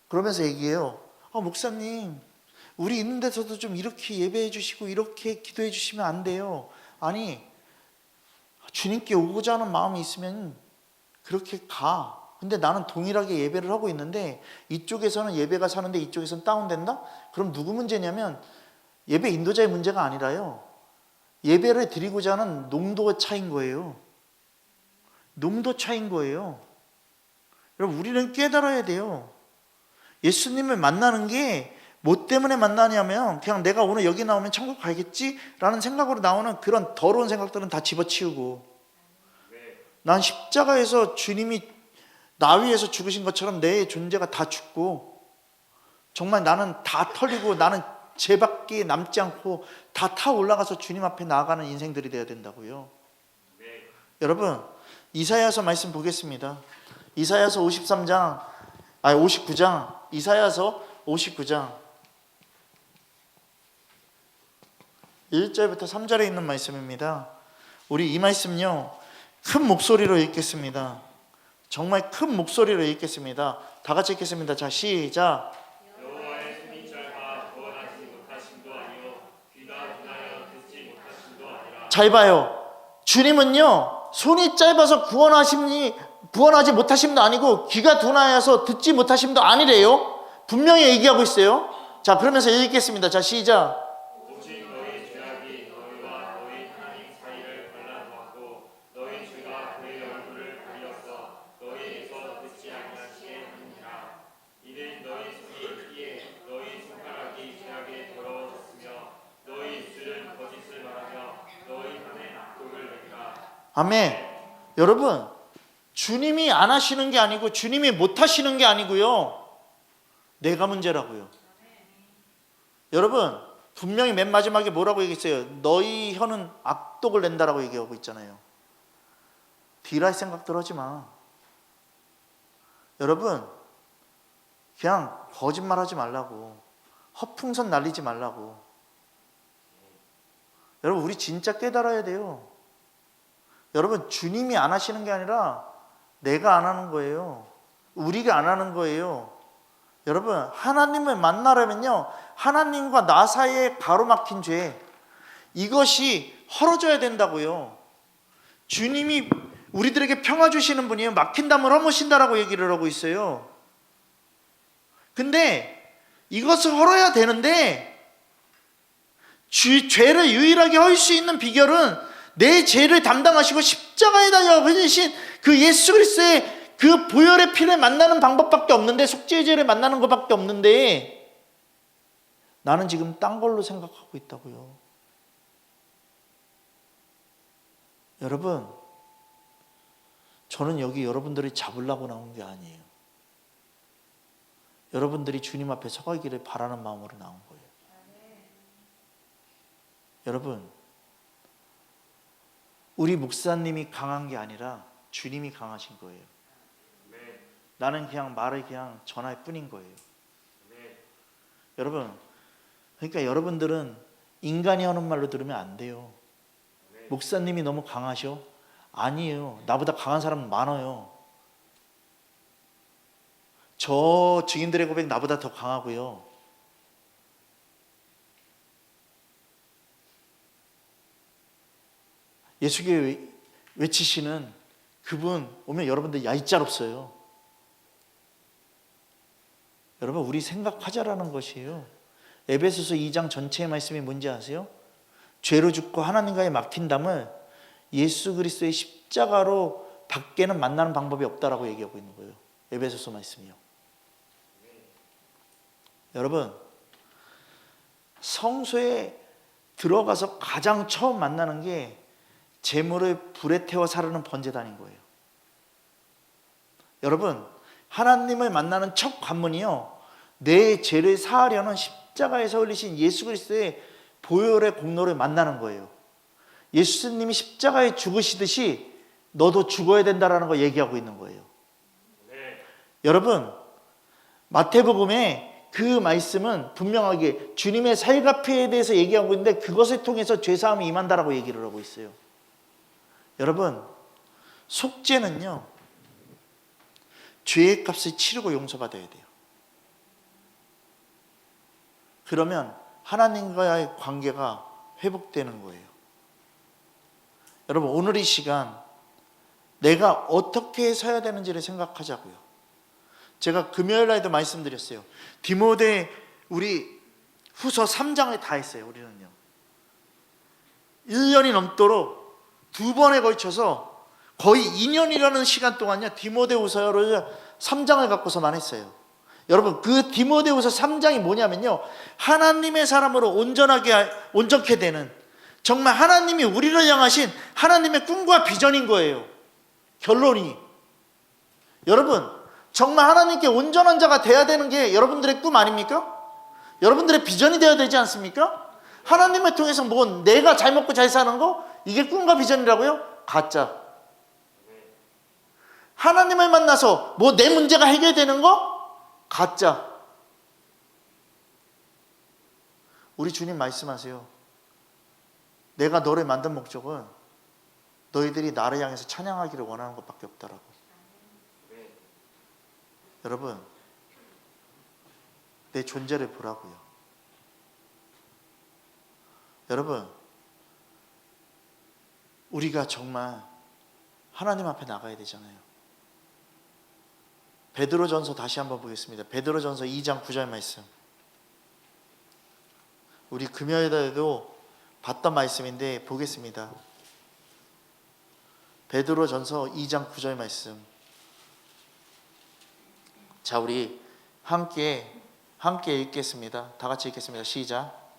그러면서 얘기해요. 아, 목사님, 우리 있는 데서도 좀 이렇게 예배해 주시고 이렇게 기도해 주시면 안 돼요. 아니, 주님께 오고자 하는 마음이 있으면 그렇게 가. 근데 나는 동일하게 예배를 하고 있는데 이쪽에서는 예배가 사는데 이쪽에서는 다운된다? 그럼 누구 문제냐면 예배 인도자의 문제가 아니라요, 예배를 드리고자 하는 농도의 차이인 거예요. 농도 차이인 거예요. 여러분, 우리는 깨달아야 돼요. 예수님을 만나는 게 뭐 때문에 만나냐면 그냥 내가 오늘 여기 나오면 천국 가겠지? 라는 생각으로 나오는 그런 더러운 생각들은 다 집어치우고, 난 십자가에서 주님이 나 위해서 죽으신 것처럼 내 존재가 다 죽고 정말 나는 다 털리고 나는 죄밖에 남지 않고 다 타 올라가서 주님 앞에 나아가는 인생들이 되어야 된다고요. 여러분, 이사야서 말씀 보겠습니다. 이사야서 59장, 이사야서 59장 1절부터 3절에 있는 말씀입니다. 우리 이 말씀요, 큰 목소리로 읽겠습니다. 정말 큰 목소리로 읽겠습니다. 다 같이 읽겠습니다. 자, 시작. 여호와의 손이 짧아 구원하지 못하심도 아니요 귀가 둔하여 듣지 못하심도 아니라. 잘 봐요. 주님은요, 손이 짧아서 구원하지 못하심도 아니고 귀가 둔하여서 듣지 못하심도 아니래요. 분명히 얘기하고 있어요. 자, 그러면서 읽겠습니다. 자, 시작. 오직 너희 죄악이 너희와 너희 하나님 사이를 갈라놓았고 너희 죄가 그의 얼굴을 가리었어 너희에게서 듣지 아니하시게 하느니라. 이는 너희 손이 피해 너희 손가락이 죄악에 더러워졌으며 너희 입술은 거짓을 말하며 너희 혀는 악독을 내리라. 아멘. 여러분, 주님이 안 하시는 게 아니고 주님이 못 하시는 게 아니고요, 내가 문제라고요. 여러분, 분명히 맨 마지막에 뭐라고 얘기했어요? 너희 혀는 악독을 낸다라고 얘기하고 있잖아요. 딜할 생각들 하지 마. 여러분, 그냥 거짓말하지 말라고, 허풍선 날리지 말라고. 여러분, 우리 진짜 깨달아야 돼요. 여러분, 주님이 안 하시는 게 아니라 내가 안 하는 거예요. 우리가 안 하는 거예요. 여러분, 하나님을 만나려면요, 하나님과 나 사이에 가로막힌 죄, 이것이 헐어져야 된다고요. 주님이 우리들에게 평화 주시는 분이에요. 막힌 담을 허무신다라고 얘기를 하고 있어요. 근데 이것을 헐어야 되는데, 죄를 유일하게 헐 수 있는 비결은 내 죄를 담당하시고 십자가에 달려 흘리신 그 예수 그리스도의 그 보혈의 피를 만나는 방법밖에 없는데, 속죄의 죄를 만나는 것밖에 없는데, 나는 지금 딴 걸로 생각하고 있다고요. 여러분, 저는 여기 여러분들이 잡으려고 나온 게 아니에요. 여러분들이 주님 앞에 서가기를 바라는 마음으로 나온 거예요. 여러분, 우리 목사님이 강한 게 아니라 주님이 강하신 거예요. 나는 그냥 말을 그냥 전할 뿐인 거예요. 여러분, 그러니까 여러분들은 인간이 하는 말로 들으면 안 돼요. 목사님이 너무 강하셔? 아니에요. 나보다 강한 사람 많아요. 저 증인들의 고백 나보다 더 강하고요. 예수교회 외치시는 그분 오면 여러분들 얄짤 없어요. 여러분, 우리 생각하자라는 것이에요. 에베소서 2장 전체의 말씀이 뭔지 아세요? 죄로 죽고 하나님과의 막힌 담을 예수 그리스도의 십자가로 밖에는 만나는 방법이 없다라고 얘기하고 있는 거예요. 에베소서 말씀이요. 여러분, 성소에 들어가서 가장 처음 만나는 게 재물을 불에 태워 사르는 번제단인 거예요. 여러분, 하나님을 만나는 첫 관문이요, 내 죄를 사하려는 십자가에서 흘리신 예수 그리스도의 보혈의 공로를 만나는 거예요. 예수님이 십자가에 죽으시듯이 너도 죽어야 된다라는 거 얘기하고 있는 거예요. 여러분, 마태복음에 그 말씀은 분명하게 주님의 살갑회에 대해서 얘기하고 있는데, 그것을 통해서 죄사함이 임한다라고 얘기를 하고 있어요. 여러분, 속죄는요, 죄의 값을 치르고 용서받아야 돼요. 그러면 하나님과의 관계가 회복되는 거예요. 여러분, 오늘 이 시간 내가 어떻게 서야 되는지를 생각하자고요. 제가 금요일 날에도 말씀드렸어요. 디모데 우리 후서 3장을 다 했어요. 우리는요, 1년이 넘도록 2번에 걸쳐서 거의 2년이라는 시간 동안요, 디모데후서를 3장을 갖고서만 했어요. 여러분, 그 디모데후서 3장이 뭐냐면요, 하나님의 사람으로 온전케 되는, 정말 하나님이 우리를 향하신 하나님의 꿈과 비전인 거예요. 결론이, 여러분, 정말 하나님께 온전한 자가 돼야 되는 게 여러분들의 꿈 아닙니까? 여러분들의 비전이 되어야 되지 않습니까? 하나님을 통해서 뭐 내가 잘 먹고 잘 사는 거, 이게 꿈과 비전이라고요? 가짜. 하나님을 만나서 뭐 내 문제가 해결되는 거? 가짜. 우리 주님 말씀하세요. 내가 너를 만든 목적은 너희들이 나를 향해서 찬양하기를 원하는 것밖에 없다라고. 여러분, 내 존재를 보라고요. 여러분, 우리가 정말 하나님 앞에 나가야 되잖아요. 베드로전서 다시 한번 보겠습니다. 베드로전서 2장 9절 말씀. 우리 금요일에도 봤던 말씀인데 보겠습니다. 베드로전서 2장 9절 말씀. 자, 우리 함께 읽겠습니다. 다 같이 읽겠습니다. 시작.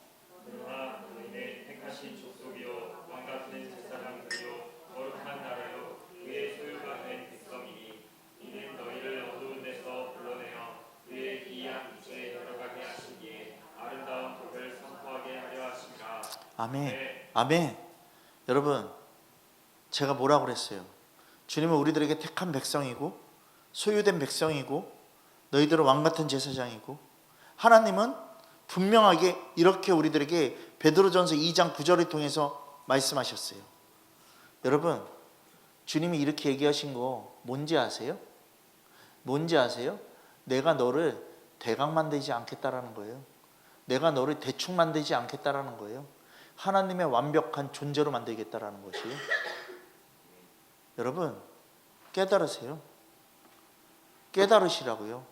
그러나 너희는 택하신 족속이요 왕같은 제사장들이요 거룩한 나라요 그의 소유가 된 백성이니 이는 너희를 어두운 데서 불러내어 그의 기이한 빛에 들어가게 하시기에 아름다운 복을 선포하게 하려 하심이라. 아멘. 네. 아멘. 여러분, 제가 뭐라고 그랬어요? 주님은 우리들에게 택한 백성이고 소유된 백성이고 너희들은 왕같은 제사장이고, 하나님은 분명하게 이렇게 우리들에게 베드로전서 2장 9절을 통해서 말씀하셨어요. 여러분, 주님이 이렇게 얘기하신 거 뭔지 아세요? 뭔지 아세요? 내가 너를 대강 만들지 않겠다라는 거예요. 내가 너를 대충 만들지 않겠다라는 거예요. 하나님의 완벽한 존재로 만들겠다라는 것이에요. 여러분 깨달으세요. 깨달으시라고요.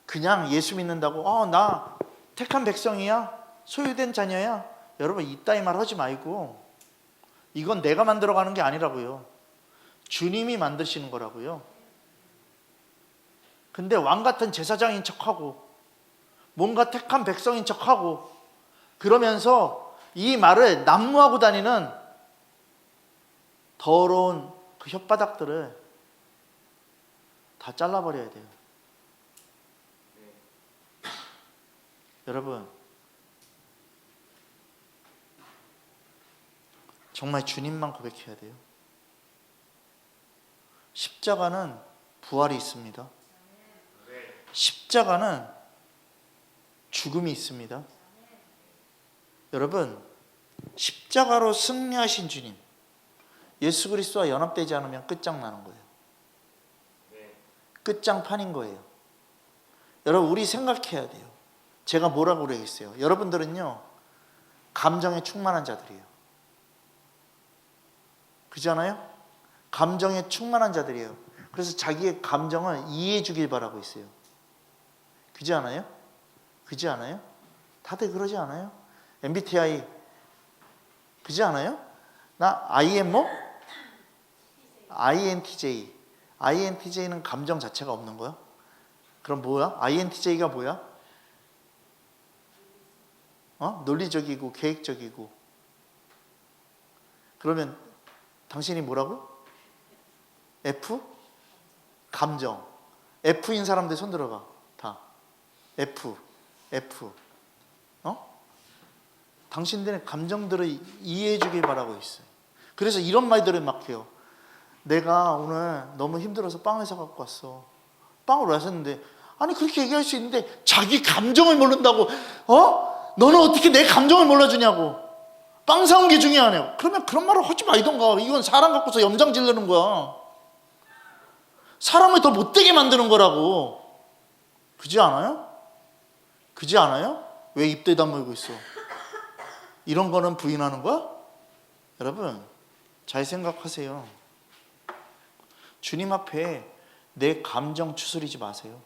그냥 예수 믿는다고 나 택한 백성이야, 소유된 자녀야, 여러분 이따위 말 하지 말고, 이건 내가 만들어가는 게 아니라고요. 주님이 만드시는 거라고요. 근데 왕같은 제사장인 척하고 뭔가 택한 백성인 척하고 그러면서 이 말을 난무하고 다니는 더러운 그 혓바닥들을 다 잘라버려야 돼요. 여러분 정말 주님만 고백해야 돼요. 십자가는 부활이 있습니다. 십자가는 죽음이 있습니다. 여러분 십자가로 승리하신 주님, 예수 그리스도와 연합되지 않으면 끝장나는 거예요. 끝장판인 거예요. 여러분 우리 생각해야 돼요. 제가 뭐라고 그러겠어요? 여러분들은요 감정에 충만한 자들이에요. 그렇잖아요? 감정에 충만한 자들이에요. 그래서 자기의 감정을 이해해 주길 바라고 있어요. 그렇지 않아요? 그렇지 않아요? 다들 그러지 않아요? MBTI 그렇지 않아요? 나 IM 뭐? INTJ. INTJ는 감정 자체가 없는 거야? 그럼 뭐야? INTJ가 뭐야? 논리적이고 계획적이고. 그러면 당신이 뭐라고? F? 감정. F인 사람들 손 들어봐. 다 F. 당신들의 감정들을 이해해 주길 바라고 있어요. 그래서 이런 말들을 막 해요. 내가 오늘 너무 힘들어서 빵을 사갖고 왔어. 빵을 왜 샀는데, 아니 그렇게 얘기할 수 있는데 자기 감정을 모른다고. 너는 어떻게 내 감정을 몰라주냐고. 빵 사온 게 중요하네요. 그러면 그런 말을 하지 말던가. 이건 사람 갖고서 염장 지르는 거야. 사람을 더 못되게 만드는 거라고. 그지 않아요? 그지 않아요? 왜 입대 다물고 있어? 이런 거는 부인하는 거야? 여러분 잘 생각하세요. 주님 앞에 내 감정 추스리지 마세요.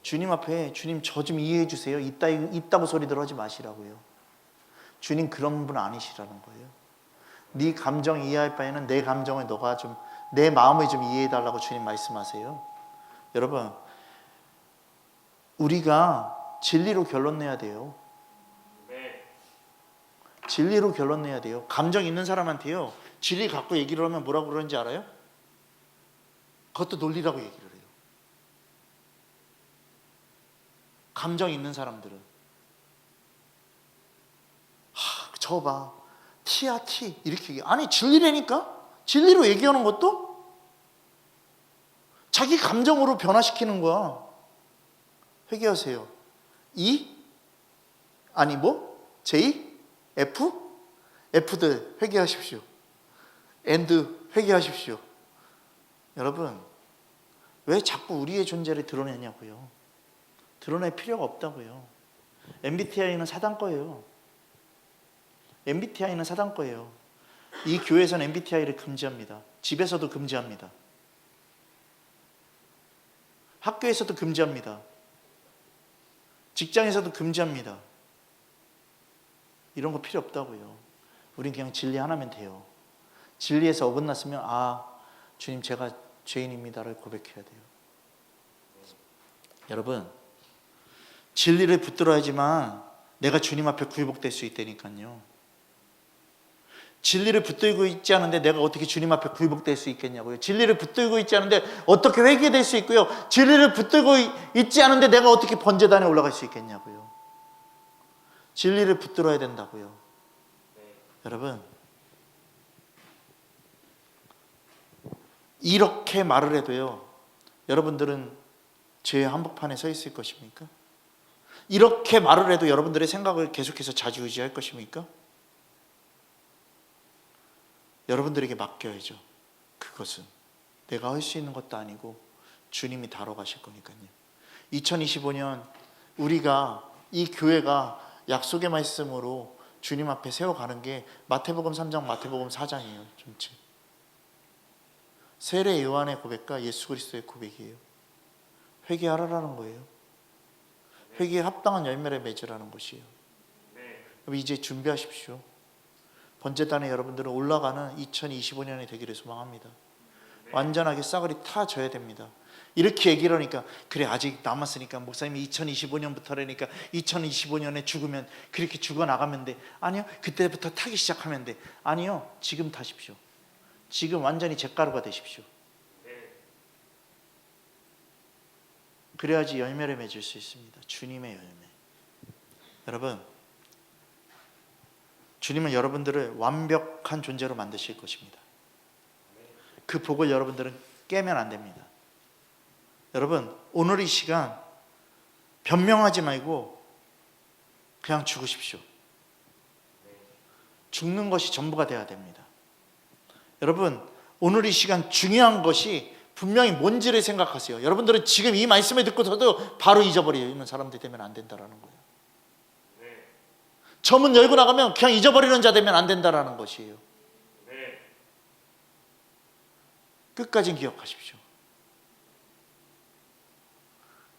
주님 앞에 주님 저 좀 이해해 주세요. 있다고 소리들 하지 마시라고요. 주님 그런 분 아니시라는 거예요. 네 감정 이해할 바에는 내 감정을 너가 좀, 내 마음을 좀 이해해 달라고 주님 말씀하세요. 여러분 우리가 진리로 결론 내야 돼요. 진리로 결론 내야 돼요. 감정 있는 사람한테요 진리 갖고 얘기를 하면 뭐라고 그러는지 알아요? 그것도 논리라고 얘기를 해요. 감정 있는 사람들은 저거 봐 T야 T 이렇게 얘기해. 아니 진리라니까? 진리로 얘기하는 것도 자기 감정으로 변화시키는 거야. 회개하세요. E? 아니 뭐? J? F? F들 회개하십시오. and 회개하십시오. 여러분 왜 자꾸 우리의 존재를 드러내냐고요. 드러낼 필요가 없다고요. MBTI는 사단 거예요. MBTI는 사단 거예요. 이 교회에서는 MBTI를 금지합니다. 집에서도 금지합니다. 학교에서도 금지합니다. 직장에서도 금지합니다. 이런 거 필요 없다고요. 우린 그냥 진리 하나면 돼요. 진리에서 어긋났으면 주님 제가 죄인입니다를 고백해야 돼요. 여러분 진리를 붙들어야지만 내가 주님 앞에 굴복될 수 있다니까요. 진리를 붙들고 있지 않은데 내가 어떻게 주님 앞에 굴복될 수 있겠냐고요. 진리를 붙들고 있지 않은데 어떻게 회개될 수 있고요. 진리를 붙들고 있지 않은데 내가 어떻게 번제단에 올라갈 수 있겠냐고요. 진리를 붙들어야 된다고요. 여러분 이렇게 말을 해도요 여러분들은 죄의 한복판에 서 있을 것입니까? 이렇게 말을 해도 여러분들의 생각을 계속해서 좌지우지할 것입니까? 여러분들에게 맡겨야죠. 그것은 내가 할 수 있는 것도 아니고 주님이 다뤄가실 거니까요. 2025년 우리가 이 교회가 약속의 말씀으로 주님 앞에 세워가는 게 마태복음 3장, 마태복음 4장이에요. 전체 세례 요한의 고백과 예수 그리스도의 고백이에요. 회개하라라는 거예요. 회개에 합당한 열매를 맺으라는 것이에요. 이제 준비하십시오. 번제단에 여러분들은 올라가는 2025년이 되기를 소망합니다. 완전하게 싸그리 타져야 됩니다. 이렇게 얘기를 하니까 그래 아직 남았으니까 목사님이 2025년부터라니까 2025년에 죽으면 그렇게 죽어나가면 돼. 아니요, 그때부터 타기 시작하면 돼. 아니요, 지금 타십시오. 지금 완전히 잿가루가 되십시오. 그래야지 열매를 맺을 수 있습니다. 주님의 열매. 여러분, 주님은 여러분들을 완벽한 존재로 만드실 것입니다. 그 복을 여러분들은 깨면 안 됩니다. 여러분, 오늘 이 시간 변명하지 말고 그냥 죽으십시오. 죽는 것이 전부가 돼야 됩니다. 여러분, 오늘 이 시간 중요한 것이 분명히 뭔지를 생각하세요. 여러분들은 지금 이 말씀을 듣고서도 바로 잊어버리는 사람들이 되면 안 된다는 거예요. 저 문 열고 나가면 그냥 잊어버리는 자 되면 안 된다는 것이에요. 끝까지 기억하십시오.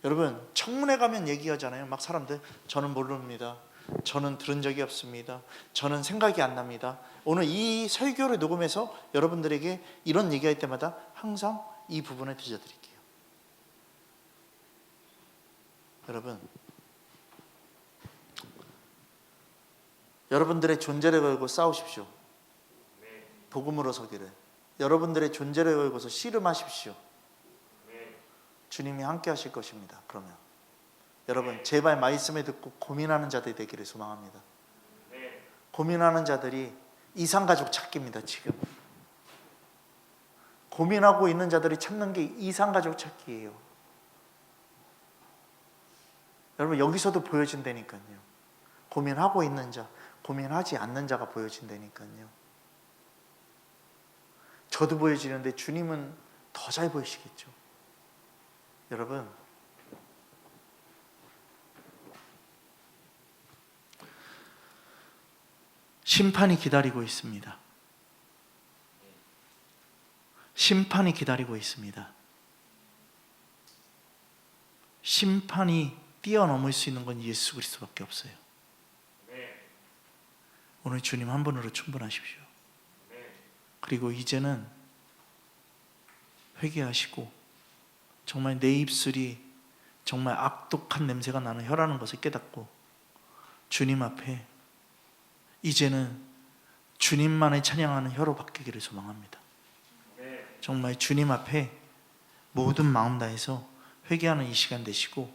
여러분, 청문회 가면 얘기하잖아요. 막 사람들, 저는 모릅니다. 저는 들은 적이 없습니다. 저는 생각이 안 납니다. 오늘 이 설교를 녹음해서 여러분들에게 이런 얘기할 때마다 항상 이 부분을 들려드릴게요. 여러분, 여러분들의 존재를 걸고 싸우십시오. 복음으로 서기를. 여러분들의 존재를 걸고서 씨름하십시오. 주님이 함께 하실 것입니다. 그러면 여러분, 제발 말씀을 듣고 고민하는 자들이 되기를 소망합니다. 고민하는 자들이 이상가족 찾기입니다. 지금 고민하고 있는 자들이 찾는 게 이상가족 찾기예요. 여러분, 여기서도 보여진다니까요. 고민하고 있는 자, 고민하지 않는 자가 보여진다니까요. 저도 보여지는데 주님은 더 잘 보이시겠죠. 여러분, 심판이 기다리고 있습니다. 심판이 기다리고 있습니다. 심판이 뛰어넘을 수 있는 건 예수 그리스도밖에 없어요. 오늘 주님 한 분으로 충분하십시오. 그리고 이제는 회개하시고 정말 내 입술이 정말 악독한 냄새가 나는 혀라는 것을 깨닫고 주님 앞에 이제는 주님만을 찬양하는 혀로 바뀌기를 소망합니다. 정말 주님 앞에 모든 마음 다해서 회개하는 이 시간 되시고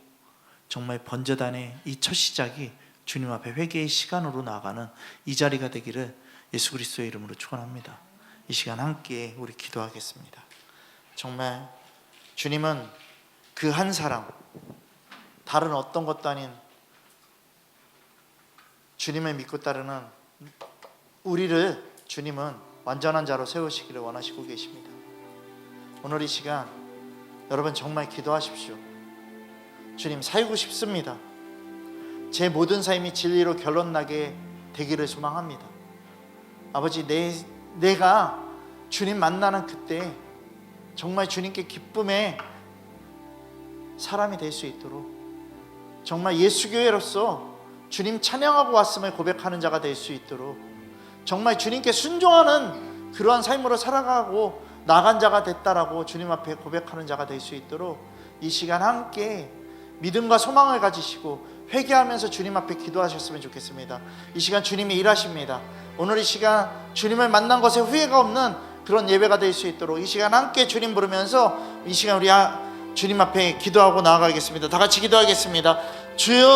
정말 번제단의 이 첫 시작이 주님 앞에 회개의 시간으로 나아가는 이 자리가 되기를 예수 그리스도의 이름으로 축원합니다. 이 시간 함께 우리 기도하겠습니다. 정말 주님은 그 한 사람, 다른 어떤 것도 아닌 주님을 믿고 따르는 우리를 주님은 완전한 자로 세우시기를 원하시고 계십니다. 오늘 이 시간 여러분 정말 기도하십시오. 주님, 살고 싶습니다. 제 모든 삶이 진리로 결론나게 되기를 소망합니다. 아버지, 내가 주님 만나는 그때 정말 주님께 기쁨의 사람이 될 수 있도록 정말 예수교회로서 주님 찬양하고 왔음을 고백하는 자가 될 수 있도록 정말 주님께 순종하는 그러한 삶으로 살아가고 나간 자가 됐다라고 주님 앞에 고백하는 자가 될 수 있도록 이 시간 함께 믿음과 소망을 가지시고 회개하면서 주님 앞에 기도하셨으면 좋겠습니다. 이 시간 주님이 일하십니다. 오늘 이 시간 주님을 만난 것에 후회가 없는 그런 예배가 될 수 있도록 이 시간 함께 주님 부르면서 이 시간 우리 주님 앞에 기도하고 나아가겠습니다. 다 같이 기도하겠습니다. 주여,